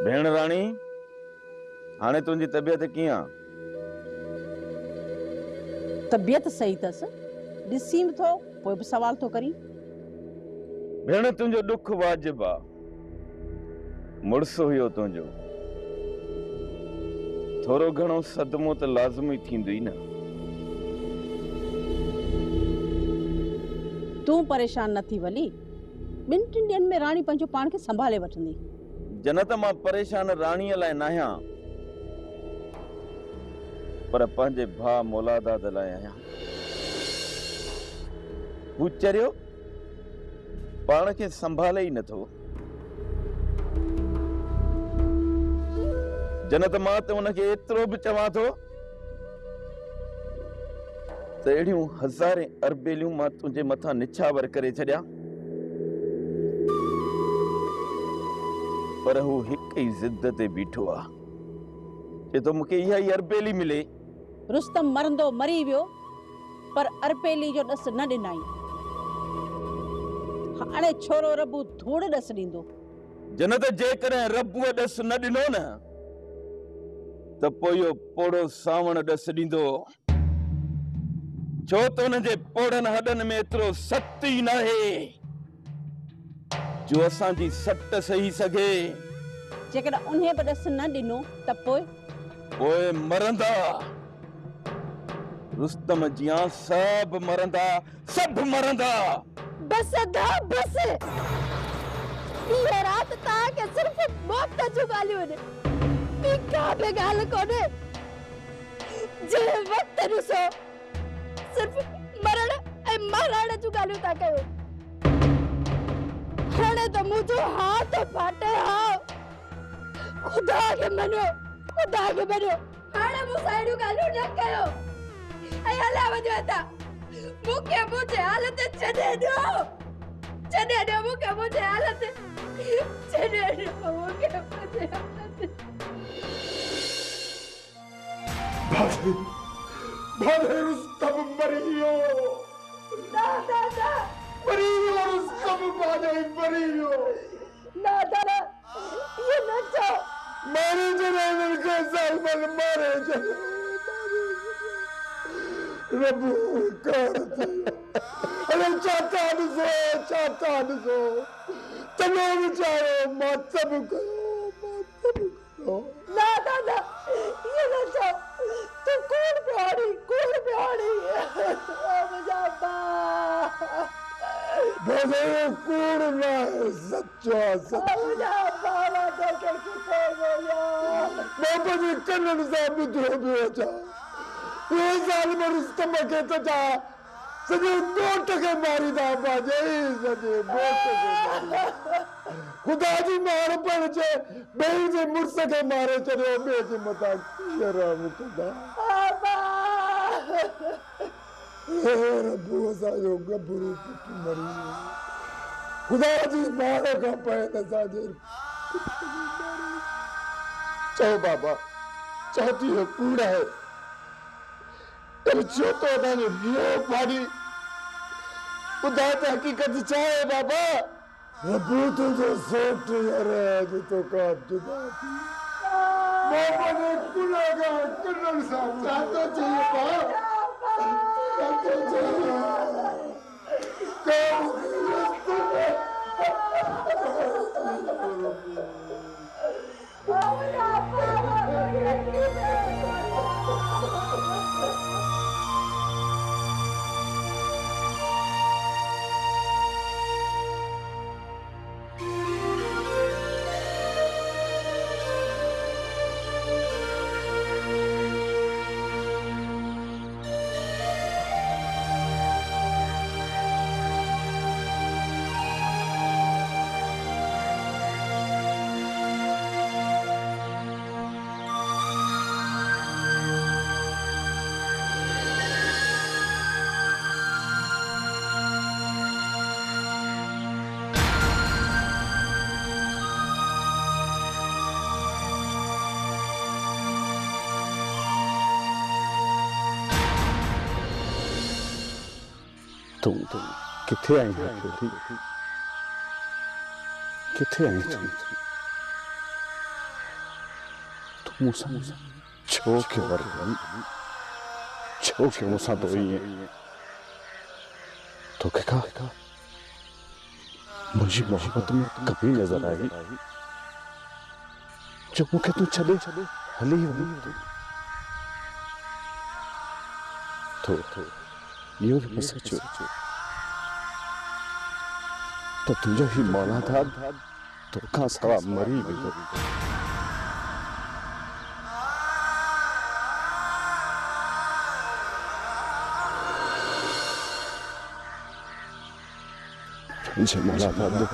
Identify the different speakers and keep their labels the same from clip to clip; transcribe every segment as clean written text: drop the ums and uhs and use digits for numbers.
Speaker 1: भेण राणी, हाणे तुंहिंजी तबियत कीअं आहे?
Speaker 2: तबियत सही अथसि, ॾिसीं बि थो पोइ बि सवाल थो करी।
Speaker 1: भेण तुंहिंजो दुख वाजिबु आहे, मुड़ुस हुयो तुंहिंजो, थोरो घणो सदमो त लाज़मी थींदो ई न।
Speaker 2: तूं परेशान न थी वली, ॿिनि टिनि ॾींहंनि में राणी पंहिंजो पाण खे संभाले वठंदी।
Speaker 1: जनत मां परेशान राणीअ लाइ न आहियां, पर पंहिंजे भाउ मौलादाद लाइ आहियां। हू चरियो पाण खे संभाले ई नथो। जनत मां त उनखे एतिरो बि चवां थो त अहिड़ियूं हज़ारे अरबेलियूं मां तुंहिंजे मथां निछावर करे छॾियां, पर हू हिक ई ज़िद ते बीठो आहे, चए थो मूंखे इहा ई अरबेली मिले।
Speaker 2: रुस्तम मरंदो मरी वियो, पर अरबेली जो ॾस न ॾिनाई। हाणे छोरो रबू धूड़ ॾस ॾींदो।
Speaker 1: जनत जेकॾहिं रबूअ ॾस न ॾिनो न त पोइ इहो पोड़ो सावण ॾस ॾींदो, छो त हुनजे पोड़नि हॾनि में एतिरो सट ई नाहे जो असांजी सट सही सघे।
Speaker 2: जेकॾहिं उन्हे बि ॾस न ॾिनो त
Speaker 1: पोइ मरंदा। रुस्तम जियां सभु मरंदा, सभु मरंदा।
Speaker 2: बस अदा बस, ये रात तव्हांखे सिर्फ़ मौत जूं ॻाल्हियूं आहिनि, ॿी का बि ॻाल्हि कोन्हे। जे वक़्त ॾिसो सिर्फ़ मरण ऐं मरण जूं ॻाल्हियूं था कयो। हाणे त मुंहिंजो हाथ फाटे हा। खुदा खे मञो, खुदा खे मञो, हाणे मूंसां अहिड़ियूं ॻाल्हियूं न कयो ऐं हलिया वञो हितां। मूंखे मुंहिंजे हालत छॾे ॾियो, छॾे ॾियो मूंखे मुंहिंजे हालत, छॾे ॾियो मूंखे मुंहिंजे हालत।
Speaker 3: भाले रुस्तम मरी वियो।
Speaker 2: ना ना ना,
Speaker 3: मरी वियो रुस्तम, भाले मरी वियो।
Speaker 2: ना दादा, ये न चओ।
Speaker 3: मारे जनाज़न के सालमन मारे जनाज़न। रबू कारत। अरे चाचा ॾिसो, चलो वीचारो मातम कयो।
Speaker 2: ना दादा, ये न चओ। तू कौन प्यारी मुझा बा।
Speaker 3: भले कूड़ ना है, सच्चा
Speaker 2: मुझा बाबा देखे किथे बोलियो।
Speaker 3: बाबा जी कन्नन साहब ॿुधो पियो अचा। ये ज़ालिम रुस्तम खे त छा सॼे ॻोठ खे मारींदा बाजे, सॼे ॻोठ खे मारींदा। खुदा जी मार पर जे ॿिए जे मुड़ुस खे मारे छॾियो, ॿिए जे मथां कीअं रहम कंदा। हे रबू, असांजो गबरू पुटु मरी वियो। खुदा जी मार खां पए त असांजे चओ बाबा, चवती है कूड़ है, पर छो तो असांजो ॾींहों फाड़ी ॿुधाए त हक़ीक़त छा आहे बाबा। रबू तुंहिंजो सोट यार अॼु तोखां जुदा थी। बाबा ने गुनाहगार कन्नन साहब छा थो चई बाबा, छा थो चई
Speaker 4: तुम किथे आई है बेटी, किथे आई तुम? मूसा छो के वर छो के मूसा तो ही है तो क्या मुझे मोहब्बत में कभी नजर आई जो मुखे तू छदे हली वही तो यो भी सच तो तुझो ही मौला था तो का सवा मरी भी मुझे मौला था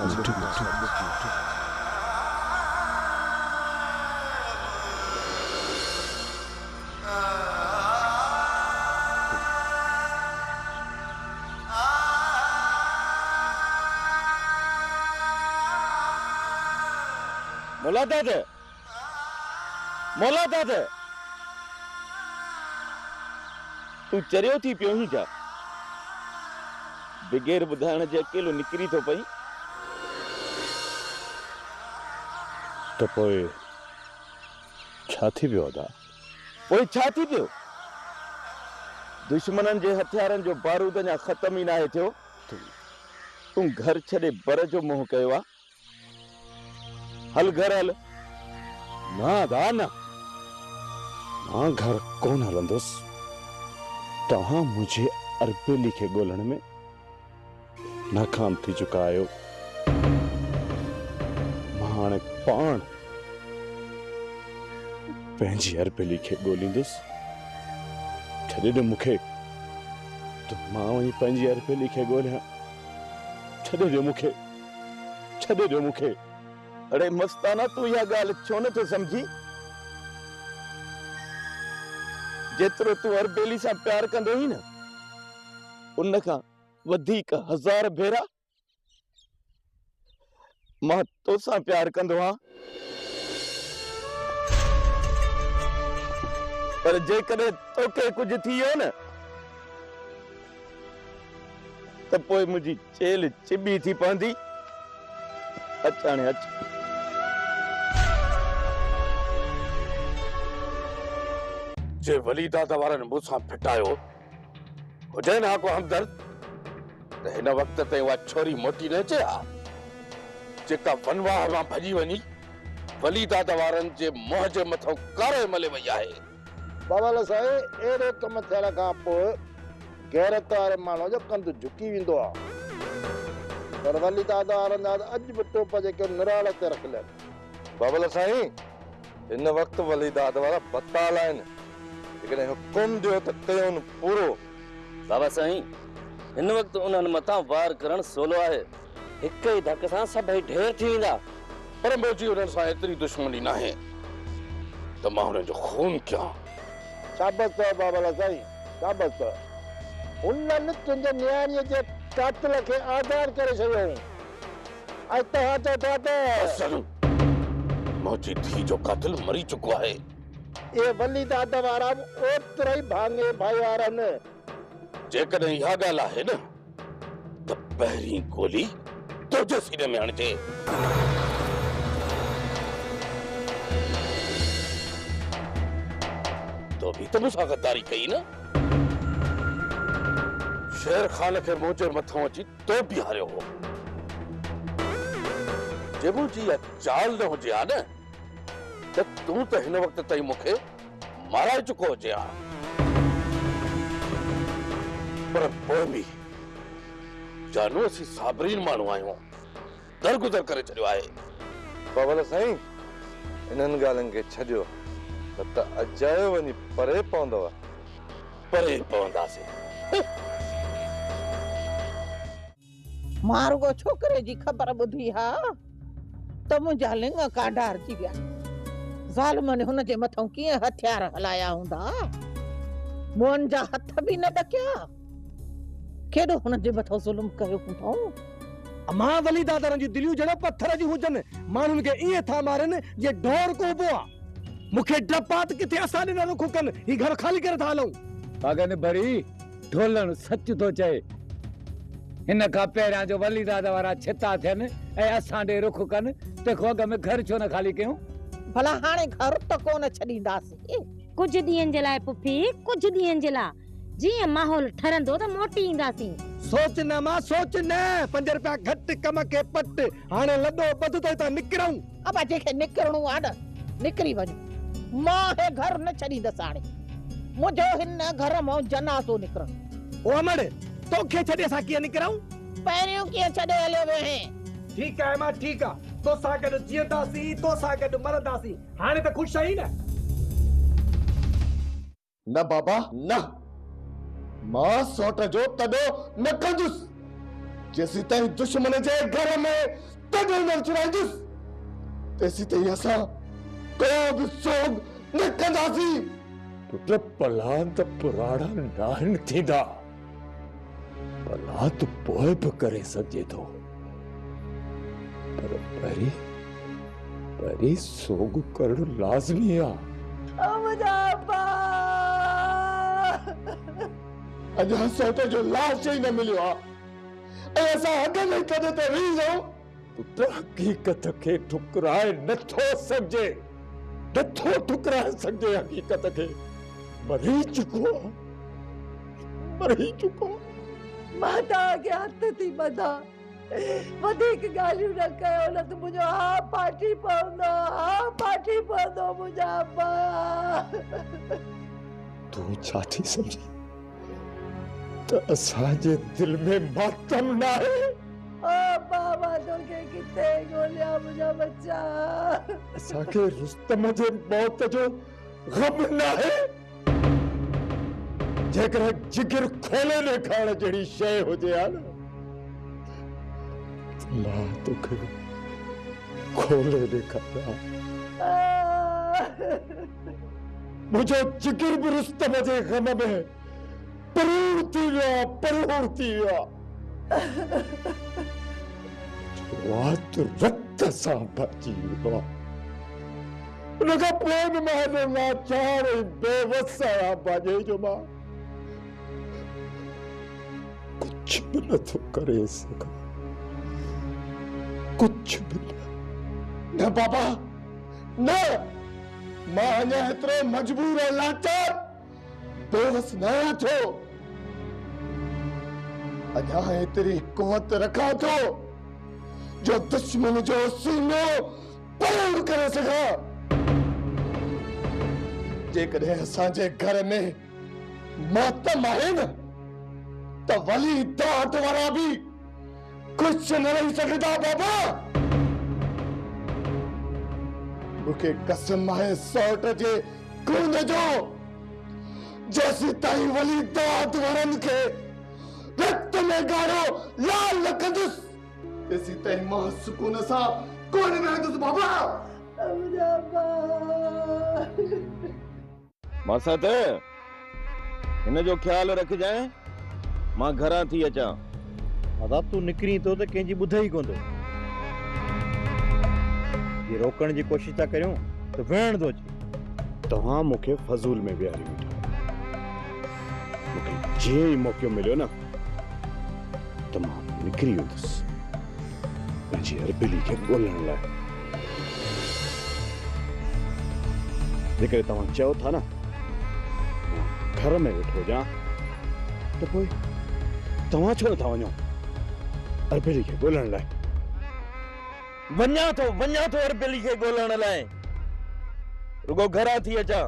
Speaker 1: मौला दादा तू चरियो थी पियो ही जा बगैर बुधाइण जे अकेलो निकरी तो पई
Speaker 4: तो पोए छा थी पियो दा
Speaker 1: पोए छा थी पियो दुश्मनन जे हथियारन जो बारूद अञा खत्म ही ना है थियो तू घर छड़े बर जो मोह कयो आ हल घर हल
Speaker 4: ना दा ना मां घर कौन हलंदुस तहां मुझे अरबेली के गोलण में नाकाम थी चुका आयो मां पाण पंहिंजी अरबेली के गोलींदुस छॾे ॾे मूंखे तो मां वही पंहिंजी अरबेली के गोलियां छॾे ॾे मूंखे
Speaker 1: अरे मस्ताना तू यह गाल छो न तो समझी जेतरो तू अरबेली से प्यार कंदो ही न उन का वधिक हजार भेरा मां तो सा प्यार कंदो हां पर जे कदे तोके कुछ थियो न त पोइ मुझी चेल चिबी थी पवंदी अचाणे अच
Speaker 5: जे वली दादा वारनि मूंसां फिटायो हुजे ना को हमदर्द त हिन वक्त ते उहा छोरी मोटी न अचे हा जेका वनवाह मां भॼी वञी वली दादा वारनि जे मोह जे मथां कारे मले वई आहे
Speaker 3: बाबा लसाई एड़े कम थियण खां पोइ गैरत वारे माण्हू जो कंध झुकी वेंदो आहे पर वली दादा वारनि जा अॼु बि टोप जेके निराड़ ते रखियल आहिनि
Speaker 6: बाबा लसाई हिन वक्त वली दादा वारा बताल आहिनि लेकिन हुकुम दियो त कयो न पूरो
Speaker 7: बाबा साईं हिन वक्त उन्हनि मथां वार करण सोलो आहे हिक ई धक सां सभई ढेर थी वेंदा
Speaker 5: पर मुंहिंजी उन्हनि सां एतिरी दुश्मनी न आहे त मां हुननि जो खून कयां
Speaker 3: शाबत अथव बाबा लसाई शाबत अथव उन्हनि तुंहिंजे नियाणीअ जे कातिल खे आज़ाद करे छॾियो ऐं तव्हां चओ था त
Speaker 5: असल मुंहिंजी धीउ जो कातिल मरी चुको आहे
Speaker 3: ये वली दादा वारा ओतिरा ई भाङे भाई वारा आहिनि
Speaker 5: जेकॾहिं इहा ॻाल्हि आहे न त पहिरीं गोली तुंहिंजे सीने में हणिजे तो बि त मूंसां गद्दारी कई न शेर खान खे मुंहिंजे मथां अची तो बीहारियो हो जे मुंहिंजी इहा चाल न हुजे हा न त तूं त हिन वक्त ताईं मूंखे माराए चुको हुजे हा पर पोइ बि जानू असीं साबरीन माण्हू आहियूं दरगुदर करे छॾियो आहे
Speaker 6: बाबा लसाई इन्हनि ॻाल्हियुनि खे छॾियो न त अजायो वञी परे पवंदव
Speaker 5: परे पवंदासीं
Speaker 8: मारुगो छोकरे जी खबर ॿुधी हा त मुंहिंजा लिंग कांडार थी विया ज़ालिम ने हुन जे मथां कीअं हथियार हलाया हूंदा मुंहनि जा हथ बि न ॾकिया केॾो हुन जे मथां ज़ुल्म कयो हूंदो
Speaker 9: मां वली दादरनि जी दिलियूं जहिड़ा पत्थर जी हुजनि माण्हुनि खे ईअं था मारनि जे ढोर कोबो आहे मूंखे डपात किथे असां ॾे न रुखो कनि ही घर ख़ाली करे था हलूं
Speaker 10: पागन भरी ढोलण सच थो चए हिन खां पहिरियां जो वली दादा वारा छिता थियनि ऐं असां ॾे रुख कनि तंहिंखां अॻु में घर छो न ख़ाली कयूं
Speaker 8: भला हाणे घर त कोन छॾींदासीं।
Speaker 11: कुछ ॾींहंनि जे लाइ पुफी, कुछ ॾींहंनि जे लाइ, जीअं माहौल ठरंदो त मोटी ईंदासीं।
Speaker 9: सोच न मां सोच न, 5 रुपया घटि कम के पट, हाणे लॾो ॿधो त निकिरूं।
Speaker 8: अब जेके निकिरणो आहे न निकिरी वञो, मां हे घर न छॾींदसि। हाणे मुंहिंजो हिन घर मां जनाज़ो निकिरनि।
Speaker 9: ओ अमड़ तोखे छॾे असां कीअं निकिरूं?
Speaker 8: पहिरियों कीअं छॾे हलियो वें?
Speaker 9: ठीकु आहे मां ठीकु आहे, तोसां गॾु जीअंदासीं, तोसां गॾु मरंदासीं। हाणे त ख़ुशि आहीं न?
Speaker 3: न बाबा न, मां सौट जो तॾो न कंदुसि जेसीं ताईं दुश्मन जे घर में तॾो न चुराईंदुसि, तेसीं ताईं असां को बि सोग न कंदासीं।
Speaker 4: पुट पलान त पुराणा नाहिनि थींदा, पला त पोइ बि करे सघिजे थो, पर पहिरीं सोग करणु लाज़मी आहे।
Speaker 3: अॼु सौट जो लाश ई न मिलियो आहे ऐं असां अॻ में कॾहिं त वेही रहूं।
Speaker 4: पुट हक़ीक़त खे ठुकराए नथो सघिजे, नथो ठुकराए सघिजे हक़ीक़त खे। मरी चुको आहे, मरी चुको।
Speaker 2: मां तव्हांखे हथ थी ॿधां, वधीक ॻाल्हियूं न कयो, न त मुंहिंजो हा पाटी पवंदो मुंहिंजा अब्बा।
Speaker 4: तूं छा थी सम्झी त असांजे दिल में मातम न आहे?
Speaker 2: बाबा तोखे किथे ॻोल्हिया मुंहिंजा बच्चा?
Speaker 4: असांखे रुस्तम जे मौत जो गम न आहे? जेकर जिगर खोले ॾेखारण जहिड़ी शइ हुजे हा न, मां तोखे खोले ॾेखारियां। मुझे जिगर भी रुस्तम जे गम में परूर थी विया। वात रक्त सां भरिजी वियो। उनखां पोइ बि मां लाचार ऐं बेवस आहियां बाजे जो। मां कुछ भी नथो करे सघां, कुछ भी
Speaker 3: न बाबा न, मां अञा एतिरो मजबूर ऐं लाचार बेवस न आहियां थो। अञा एतिरी कुवत रखां थो जो दुश्मन जो सीनो परूर करे सघां। जेकॾहिं असांजे घर में मातम आहे न त वली दात वारा बि कुछ न रही सघंदा बाबा। मूंखे कसम आहे सौट जे खून जो, जेसीं ताईं वली दात वारनि खे रक्त में ॻाढ़ो लाल न कंदुसि, तेसीं ताईं मां सुकून सां कोन रहंदुसि बाबा।
Speaker 1: मसत हिन जो ख्याल रखजांइ, मां घरां थी अचां।
Speaker 12: दादा तू निकिरी तो त कंहिंजी ॿुधे ई कोन थो। ये रोकण जी कोशिश था करियूं त वेहण थो अचे।
Speaker 4: तव्हां मूंखे फज़ूल में विहारी वेठा। मूंखे जीअं ई मौक़ो मिलियो न त मां निकिरी वेंदुसि पंहिंजी अरबिली खे ॻोल्हण लाइ। जेकॾहिं तव्हां चयो था न घर में वेठो हुजां त पोइ तव्हां छो नथा वञो अरबिली खे ॻोल्हण लाइ?
Speaker 1: वञा थो अरबिली खे ॻोल्हण लाइ, रुगो घरां थी अचां।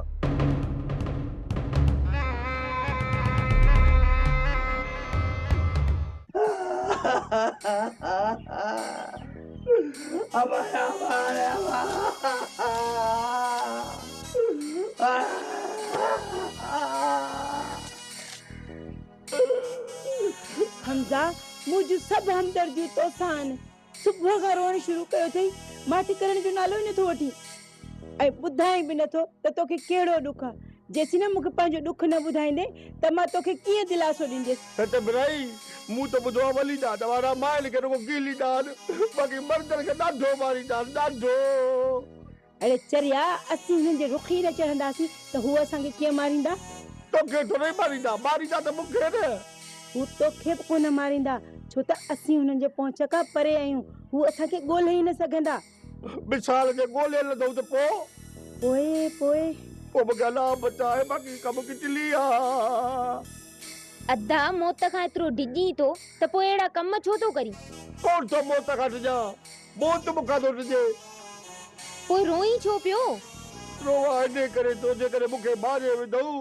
Speaker 2: हमजा मुझ सब हमदर्दियूं तोसां आहिनि। सुबुह खां रोअण शुरू कयो अथई, माठी करण जो नालो ई नथो वठी ऐं ॿुधाई बि नथो त तोखे कहिड़ो ॾुख आहे। जेसीं न मूंखे पंहिंजो ॾुख न ॿुधाईंदे त मां तोखे कीअं दिलासो ॾींदसि।
Speaker 3: त भराई मूं त ॿुधो आहे वली ॾाढा वारा माइल खे रुगो गीली ॾान, बाक़ी मर्दनि खे ॾाढो मारींदा, ॾाढो।
Speaker 2: अड़े चरिया, असीं हुननि जे रुख ई न चढ़ंदासीं त हू असांखे कीअं मारींदा?
Speaker 3: तोखे थोरे मारींदा त मूंखे न।
Speaker 2: हू तोखे बि कोन मारींदा, छो त असीं हुननि जे पहुच खां परे आहियूं। हू असांखे ॻोल्हे ई न सघंदा।
Speaker 3: मिसाल खे ॻोल्हे लधो त पोइ
Speaker 2: पोए पोए
Speaker 3: वो बगला बचाए बाकी कम किटली आ
Speaker 2: अद्धा मौत खां एतिरो डिॼी थो त पोइ अहिड़ा कम छो थो करी?
Speaker 3: कौन तो मौत का जा मौत मुका दो जे
Speaker 2: पोइ रोई छो पियो?
Speaker 3: रोवा ने करे तो जे करे मुके मारे विदऊ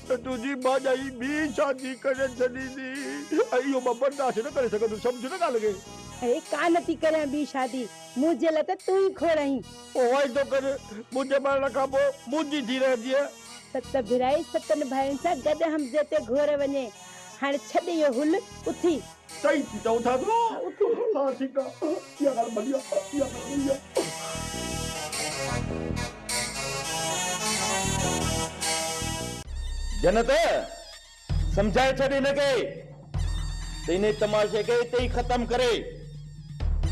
Speaker 3: त तुजी माजाई बी शादी करे छडी दी अयो मां बर्दाश्त न करे सघंदो समझ न ॻाल्हि खे
Speaker 11: अरे कान थी करे ॿी शादी मुंहिंजे लाइ त तूं ई खोड़ाई
Speaker 3: ओ वाइदो कर मुंहिंजे मरण खां पोइ मुंहिंजी थी रहंदी आहे
Speaker 11: सत भिराई सतन भाइनि सां गॾु हमज़े ते घोर वञे हाणे छॾ इहो हुल उथी
Speaker 3: सही थी चऊं था तूं हा ठीकु आहे इहा ॻाल्हि बढ़िया इहा ॻाल्हि बढ़िया
Speaker 1: जनत समझाए छॾ हिनखे त इन तमाशे खे हिते ई ख़तम करे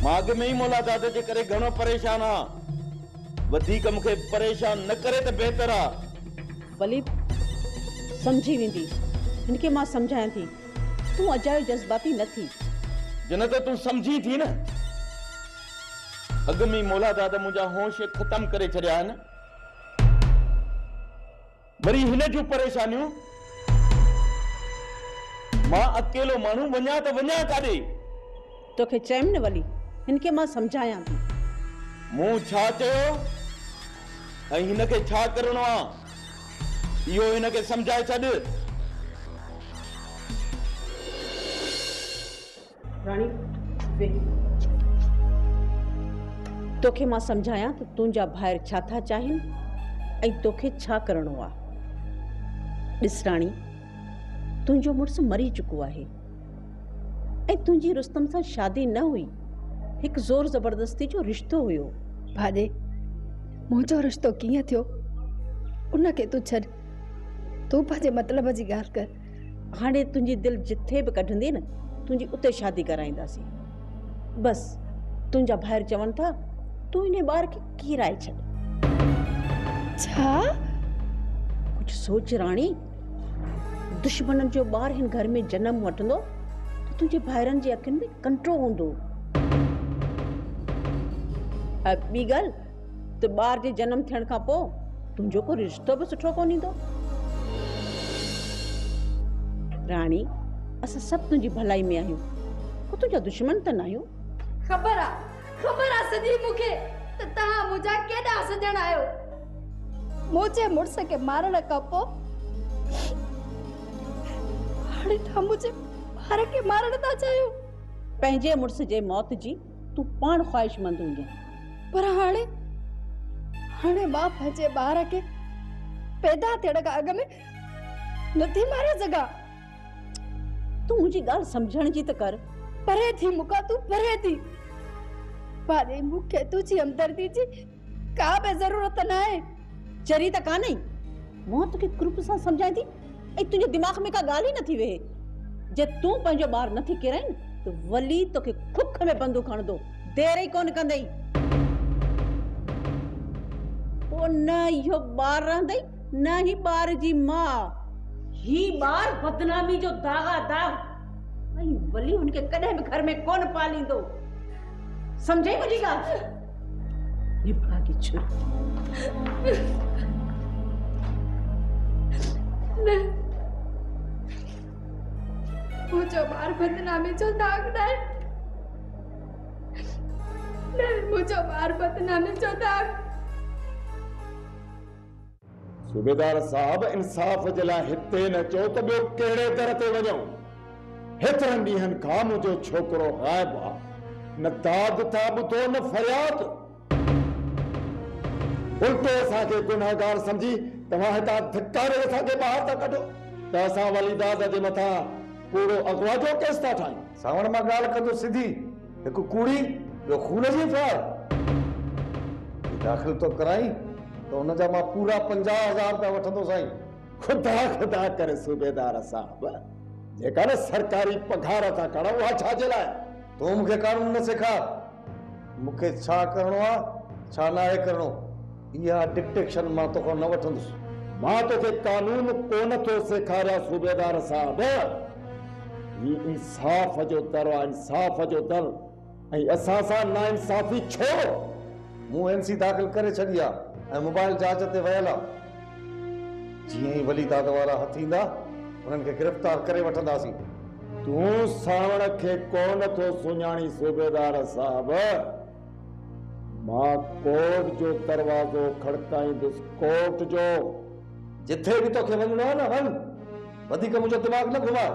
Speaker 1: मां अॻ में ई मुलाक़ात जे करे घणो परेशान आहियां वधीक मूंखे परेशान न करे त बहितर आहे
Speaker 13: वली समझी वेंदी इनके मां समझायां थी तूं अजायो जज्बाती न थी
Speaker 1: जनत तूं समझी थी न अॻ में ई मुलाक़ात मुंहिंजा होश ख़तम करे छॾिया आहिनि वरी हिन जूं परेशानियूं मां अकेलो माण्हू वञा त वञा काॾे
Speaker 13: तोखे चयमि न वली इनके मां समझायां थी
Speaker 1: मूं छा चयो ऐं हिनखे छा करणो आहे इहो हिनखे समझाए छॾ
Speaker 13: रानी वे तोखे मां समझायां त तुंहिंजा भाइर छा था चाहिनि ऐं तोखे छा करणो आहे ॾिस राणी तुंहिंजो मुड़ुसु मरी चुको आहे ऐं तुंहिंजी रुस्तम सां शादी न हुई हिकु ज़ोर ज़बरदस्ती जो रिश्तो हुयो
Speaker 2: भाॼे मुंहिंजो रिश्तो कीअं थियो उनखे तूं छॾ तूं पंहिंजे मतिलब जी ॻाल्हि कर
Speaker 13: हाणे तुंहिंजी दिलि जिथे बि कढंदी न तुंहिंजी उते शादी कराईंदासीं बस तुंहिंजा भाइर चवनि था तूं इन ॿार खे किराए छॾ
Speaker 2: छा
Speaker 13: कुझु सोच राणी दुश्मननि जो ॿार हिन घर में जनम वठंदो त तुंहिंजे भाइरनि जे अखियुनि में कंट्रो हूंदो ॿी ॻाल्हि त ॿार जे जनम थियण खां पोइ तुंहिंजो को रिश्तो बि सुठो कोन ईंदो राणी असां सभु तुंहिंजी भलाई में आहियूं को तुंहिंजा दुश्मन त न आहियूं
Speaker 2: ख़बर आहे सॼी मूंखे त तव्हां मुंहिंजा केॾा सॼण आहियो मुंहिंजे मुड़ुस खे मारण खां पोइ हाणे तव्हां मुंहिंजे ॿार खे मारण था चाहियो
Speaker 13: पंहिंजे मुड़ुस जे मौत जी तूं पाण ख़्वाहिशमंद हूंदी
Speaker 2: पर हाणे मां पंहिंजे ॿार खे पैदा थियण खां अॻु में नथी मारे सघां
Speaker 13: तूं मुंहिंजी ॻाल्हि सम्झण जी त कर
Speaker 2: परे थी मूंखां तूं परे थी भाॼी मूंखे तुंहिंजी हमदर्दी जी का बि ज़रूरत न आहे
Speaker 13: चरी त कान्हे मां तोखे ग्रुप सां सम्झाई थी ऐं तुंहिंजे दिमाग़ में का ॻाल्हि ई नथी वेहे जे तूं पंहिंजो ॿार नथी किराए न त वली तोखे खुख में बंदूक हणंदो देर ई कोन कंदई पोइ न इहो ॿार रहंदई न ही ॿार जी मां ही ॿार बदनामी जो दागा दाग ऐं वली हुनखे कॾहिं बि घर में कोन पालींदो समझई मुंहिंजी ॻाल्हि निभागी छुरी
Speaker 2: न मुझो बार बदनामी जो दाग न मुझो बार बदनामी जो दाग
Speaker 3: सूबेदार साहब इंसाफ जे लाइ हिते न चओ त ॿियो कहिड़े दर ते वञूं हेतिरनि ॾींहंनि खां मुंहिंजो छोकिरो ग़ाइब आहे न दाद था ॿुधो न फरियाद उल्टो असांखे गुनाहगार सम्झी तव्हां हितां धिक्कारे असांखे ॿाहिरि था कढो त असां वलीदाद जे मथां पूरो अगवा जो केस था ठाहियूं
Speaker 9: सावण मां ॻाल्हि कंदो सिधी हिकु कूड़ी ॿियो खून जी फार दाख़िल तो कराई तो हुनजा मां पूरा 50,000 रुपया वठंदो साईं
Speaker 3: खुदा करे सूबेदार साहब जेका न सरकारी पघार था करो उहा छा जे लाइ
Speaker 9: तो मूंखे कानून न सेखार मूंखे छा करणो आहे छा न आहे करणो इहा डिक्टेशन मां तोखां न वठंदुसि
Speaker 3: मां तोखे कानून कोन थो सेखारिया सूबेदार साहब ही इंसाफ जो दर आहे इंसाफ जो दर ऐं असां सां नाइंसाफ़ी छो मूं एनसी दाख़िल करे छॾी आहे ऐं मोबाइल जांच ते वियल आहे। जीअं ई वली दाद वारा हथ ईंदा उन्हनि खे गिरफ़्तार करे वठंदासीं।
Speaker 1: तूं सावण खे कोन थो सुञाणी सूबेदार साहब। मां कोर्ट जो दरवाज़ो खड़काईंदुसि, कोर्ट जो।
Speaker 3: जिथे बि तोखे वञिणो आहे न वञ, वधीक मुंहिंजो दिमाग़ न घुमाए।